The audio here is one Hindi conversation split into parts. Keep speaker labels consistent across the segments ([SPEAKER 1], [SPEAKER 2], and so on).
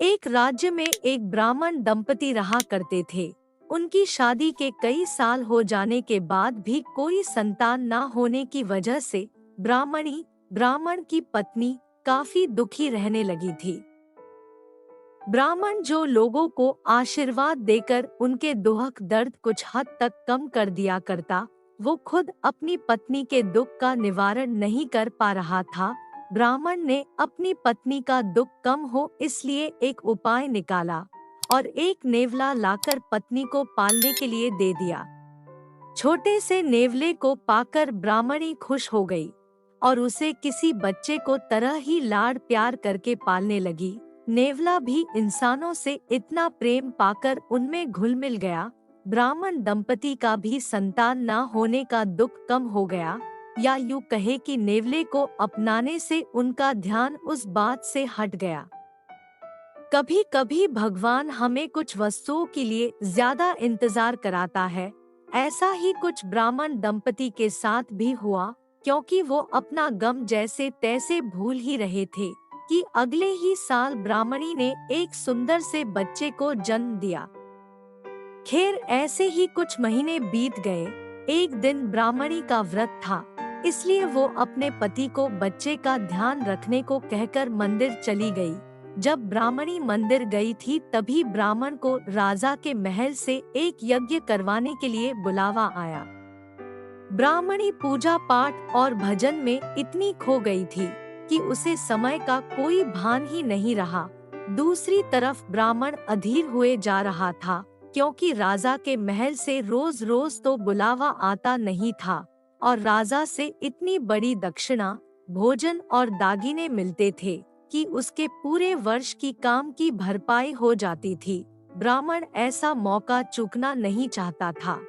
[SPEAKER 1] एक राज्य में एक ब्राह्मण दंपति रहा करते थे। उनकी शादी के कई साल हो जाने के बाद भी कोई संतान न होने की वजह से ब्राह्मण की पत्नी काफी दुखी रहने लगी थी। ब्राह्मण जो लोगों को आशीर्वाद देकर उनके दुख दर्द कुछ हद तक कम कर दिया करता, वो खुद अपनी पत्नी के दुख का निवारण नहीं कर पा रहा था। ब्राह्मण ने अपनी पत्नी का दुख कम हो इसलिए एक उपाय निकाला और एक नेवला लाकर पत्नी को पालने के लिए दे दिया। छोटे से नेवले को पाकर ब्राह्मणी खुश हो गई और उसे किसी बच्चे को तरह ही लाड प्यार करके पालने लगी। नेवला भी इंसानों से इतना प्रेम पाकर उनमें घुल मिल गया। ब्राह्मण दंपति का भी संतान न होने का दुख कम हो गया, या यूं कहे कि नेवले को अपनाने से उनका ध्यान उस बात से हट गया। कभी कभी भगवान हमें कुछ वस्तुओं के लिए ज्यादा इंतजार कराता है। ऐसा ही कुछ ब्राह्मण दंपति के साथ भी हुआ, क्योंकि वो अपना गम जैसे तैसे भूल ही रहे थे कि अगले ही साल ब्राह्मणी ने एक सुंदर से बच्चे को जन्म दिया। खैर ऐसे ही कुछ महीने बीत गए। एक दिन ब्राह्मणी का व्रत था, इसलिए वो अपने पति को बच्चे का ध्यान रखने को कहकर मंदिर चली गई। जब ब्राह्मणी मंदिर गई थी तभी ब्राह्मण को राजा के महल से एक यज्ञ करवाने के लिए बुलावा आया। ब्राह्मणी पूजा पाठ और भजन में इतनी खो गई थी कि उसे समय का कोई भान ही नहीं रहा। दूसरी तरफ ब्राह्मण अधीर हुए जा रहा था, क्योंकि राजा के महल से रोज रोज तो बुलावा आता नहीं था और राजा से इतनी बड़ी दक्षिणा, भोजन और दागिने मिलते थे कि उसके पूरे वर्ष की काम की भरपाई हो जाती थी। ब्राह्मण ऐसा मौका चूकना नहीं चाहता था।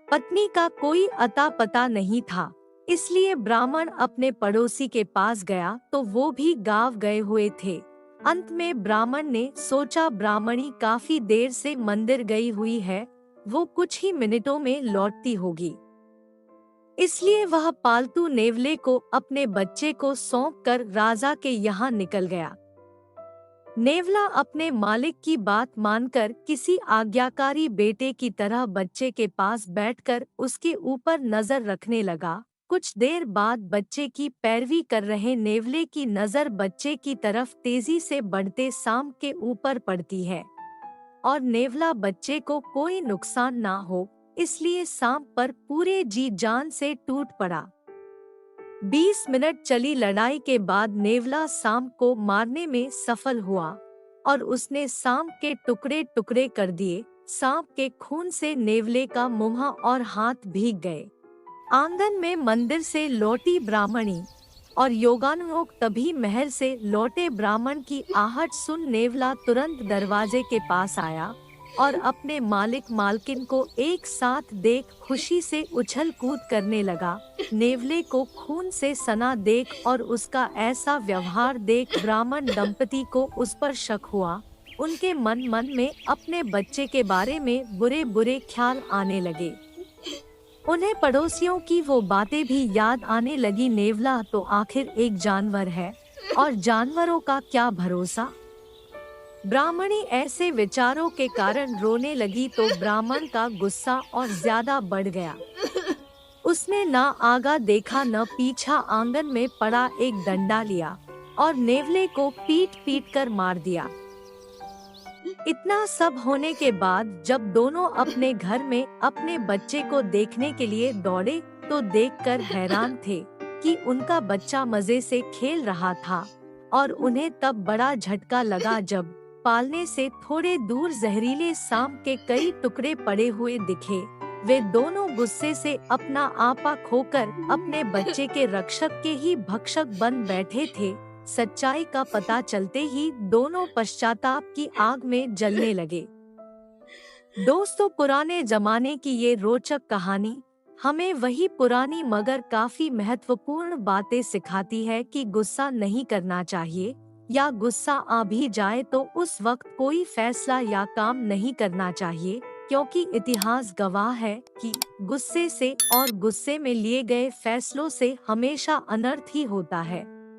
[SPEAKER 1] पत्नी का कोई अता पता नहीं था, इसलिए ब्राह्मण अपने पड़ोसी के पास गया तो वो भी गाँव गए हुए थे। अंत में ब्राह्मण ने सोचा ब्राह्मणी काफी देर से मंदिर गई हुई है, वो कुछ ही मिनटों में लौटती होगी। इसलिए वह पालतू नेवले को अपने बच्चे को सौंपकर राजा के यहाँ निकल गया। नेवला अपने मालिक की बात मानकर किसी आज्ञाकारी बेटे की तरह बच्चे के पास बैठकर उसके ऊपर नजर रखने लगा। कुछ देर बाद बच्चे की पैरवी कर रहे नेवले की नजर बच्चे की तरफ तेजी से बढ़ते सांप के ऊपर पड़ती है और नेवला बच्चे को कोई नुकसान ना हो इसलिए सांप पर पूरे जी जान से टूट पड़ा। 20 मिनट चली लड़ाई के बाद नेवला सांप को मारने में सफल हुआ और उसने सांप के टुकड़े टुकड़े कर दिए। सांप के खून से नेवले का मुंह और हाथ भीग गए। आंगन में मंदिर से लौटी ब्राह्मणी और योगानुयोग तभी महल से लौटे ब्राह्मण की आहट सुन नेवला तुरंत दरवाजे के पास आया और अपने मालिक मालकिन को एक साथ देख खुशी से उछल कूद करने लगा। नेवले को खून से सना देख और उसका ऐसा व्यवहार देख ब्राह्मण दंपति को उस पर शक हुआ। उनके मन में अपने बच्चे के बारे में बुरे बुरे ख्याल आने लगे। उन्हें पड़ोसियों की वो बातें भी याद आने लगी। नेवला तो आखिर एक जानवर है और जानवरों का क्या भरोसा। ब्राह्मणी ऐसे विचारों के कारण रोने लगी तो ब्राह्मण का गुस्सा और ज्यादा बढ़ गया। उसने ना आगा देखा न पीछा, आंगन में पड़ा एक डंडा लिया और नेवले को पीट पीट कर मार दिया। इतना सब होने के बाद जब दोनों अपने घर में अपने बच्चे को देखने के लिए दौड़े तो देखकर हैरान थे कि उनका बच्चा मजे से खेल रहा था और उन्हें तब बड़ा झटका लगा जब पालने से थोड़े दूर जहरीले सांप के कई टुकड़े पड़े हुए दिखे। वे दोनों गुस्से से अपना आपा खोकर अपने बच्चे के रक्षक के ही भक्षक बन बैठे थे। सच्चाई का पता चलते ही दोनों पश्चाताप की आग में जलने लगे। दोस्तों, पुराने जमाने की ये रोचक कहानी हमें वही पुरानी मगर काफी महत्वपूर्ण बातें सिखाती है कि गुस्सा नहीं करना चाहिए, या गुस्सा आ भी जाए तो उस वक्त कोई फैसला या काम नहीं करना चाहिए, क्योंकि इतिहास गवाह है कि गुस्से से और गुस्से में लिए गए फैसलों से हमेशा अनर्थ ही होता है।